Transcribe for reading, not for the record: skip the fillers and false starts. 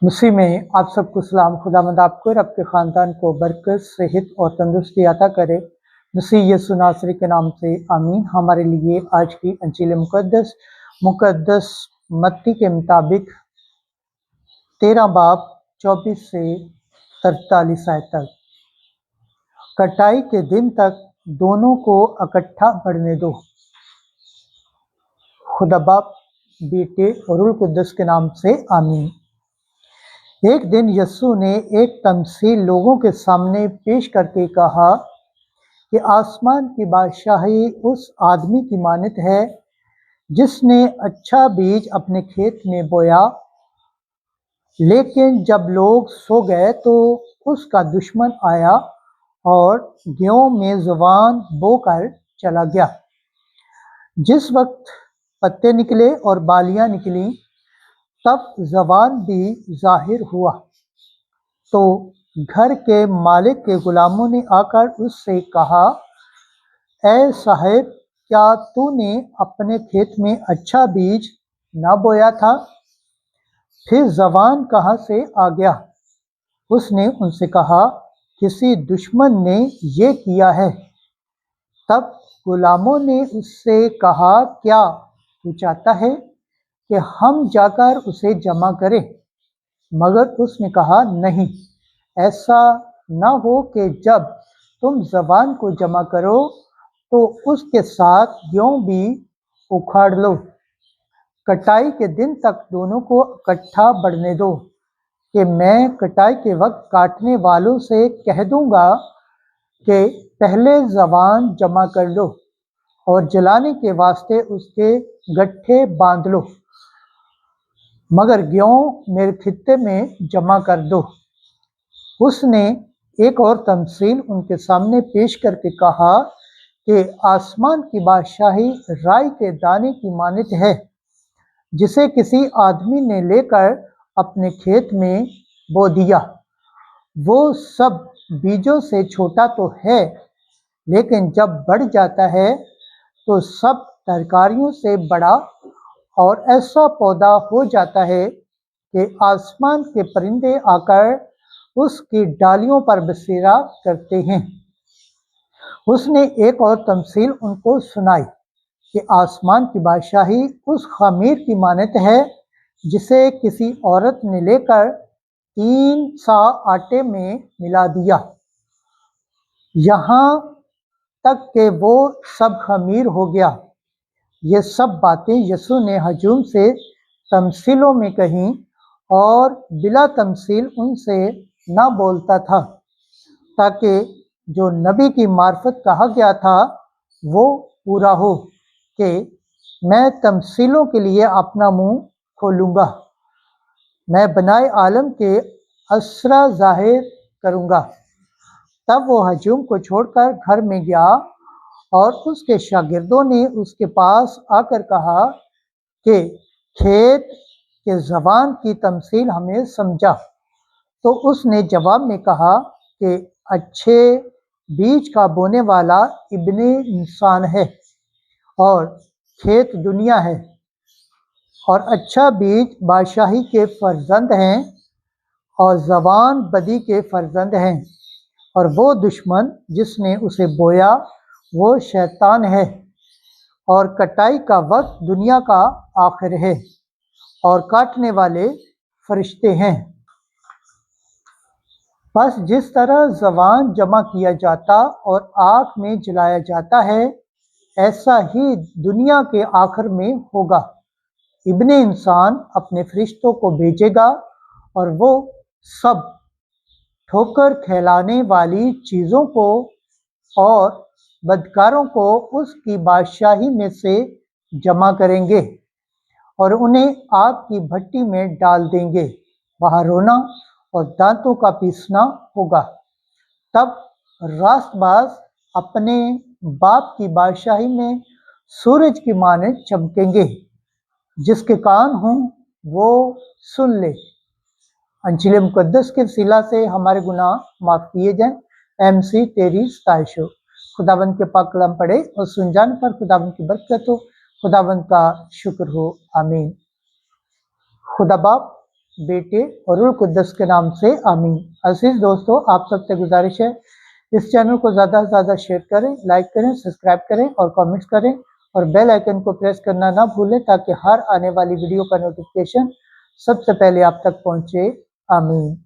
मसीह में आप सबको सलाम। खुदावंद आपको और आपके ख़ानदान को बरकत, सेहत और तंदुरुस्ती अता करे। मसीह यीशु नासरी के नाम से आमीन। हमारे लिए आज की अंजील मुक़द्दस मत्ती के मुताबिक 13 बाब 24 से 43 आयत तक। कटाई के दिन तक दोनों को इकट्ठा बढ़ने दो। खुदा बाप, बेटे और रूह कुद्दस के नाम से आमीन। एक दिन यीशु ने एक तमसील लोगों के सामने पेश करके कहा कि आसमान की बादशाही उस आदमी की मानत है जिसने अच्छा बीज अपने खेत में बोया, लेकिन जब लोग सो गए तो उसका दुश्मन आया और गेहूं में ज़ुबान बोकर चला गया। जिस वक्त पत्ते निकले और बालियां निकली, तब ज़बान भी ज़ाहिर हुआ। तो घर के मालिक के गुलामों ने आकर उससे कहा, ऐ साहब, क्या तूने अपने खेत में अच्छा बीज ना बोया था? फिर ज़बान कहाँ से आ गया? उसने उनसे कहा, किसी दुश्मन ने ये किया है। तब गुलामों ने उससे कहा, क्या तू चाहता है कि हम जाकर उसे जमा करें? मगर उसने कहा, नहीं, ऐसा न हो कि जब तुम ज़बान को जमा करो तो उसके साथ गेहूं भी उखाड़ लो। कटाई के दिन तक दोनों को इकट्ठा बढ़ने दो, कि मैं कटाई के वक्त काटने वालों से कह दूंगा कि पहले ज़बान जमा कर लो और जलाने के वास्ते उसके गट्ठे बांध लो, मगर गेहूं मेरे खित्ते में जमा कर दो। उसने एक और तमसील उनके सामने पेश करके कहा कि आसमान की बादशाही राई के दाने की मानत है, जिसे किसी आदमी ने लेकर अपने खेत में बो दिया। वो सब बीजों से छोटा तो है, लेकिन जब बढ़ जाता है तो सब तरकारियों से बड़ा और ऐसा पौधा हो जाता है कि आसमान के परिंदे आकर उसकी डालियों पर बसेरा करते हैं। उसने एक और तमसील उनको सुनाई कि आसमान की बादशाही उस खमीर की मानत है, जिसे किसी औरत ने लेकर 3 सा आटे में मिला दिया, यहाँ तक कि वो सब खमीर हो गया। ये सब बातें यीशु ने हजूम से तमसीलों में कहीं और बिला तमसील उनसे न बोलता था, ताकि जो नबी की मार्फत कहा गया था वो पूरा हो कि मैं तमसीलों के लिए अपना मुंह खोलूँगा, मैं बनाए आलम के असरा ज़ाहिर करूँगा। तब वो हजूम को छोड़कर घर में गया और उसके शागिर्दों ने उसके पास आकर कहा कि खेत के ज़बान की तमसील हमें समझा। तो उसने जवाब में कहा कि अच्छे बीज का बोने वाला इब्ने इंसान है और खेत दुनिया है, और अच्छा बीज बादशाही के फर्जंद हैं और ज़बान बदी के फर्जंद हैं, और वो दुश्मन जिसने उसे बोया वो शैतान है, और कटाई का वक्त दुनिया का आखिर है और काटने वाले फरिश्ते हैं। बस जिस तरह ज़बान जमा किया जाता और आग में जलाया जाता है, ऐसा ही दुनिया के आखिर में होगा। इब्ने इंसान अपने फरिश्तों को भेजेगा और वो सब ठोकर खिलाने वाली चीज़ों को और बदकारों को उसकी बादशाही में से जमा करेंगे और उन्हें आग की भट्टी में डाल देंगे। वहाँ रोना और दांतों का पीसना होगा। तब रास्तबाज अपने बाप की बादशाही में सूरज की मानद चमकेंगे। जिसके कान हों वो सुन ले। अंजील मुक़द्दस के वसीला से हमारे गुनाह माफ़ किए जाएं। MC तेरी सताइश हो। खुदावंद के पाक कलाम पढ़े और सुन जाने पर खुदावंद की बरकत हो। खुदावंद का शुक्र हो। आमीन। खुदा बाप, बेटे और रूह कुद्दस के नाम से आमीन। अजीज दोस्तों, आप सबसे गुजारिश है इस चैनल को ज़्यादा से ज़्यादा शेयर करें, लाइक करें, सब्सक्राइब करें और कमेंट्स करें और बेल आइकन को प्रेस करना ना भूलें ताकि हर आने वाली वीडियो का नोटिफिकेशन सबसे पहले आप तक पहुंचे। आमीन।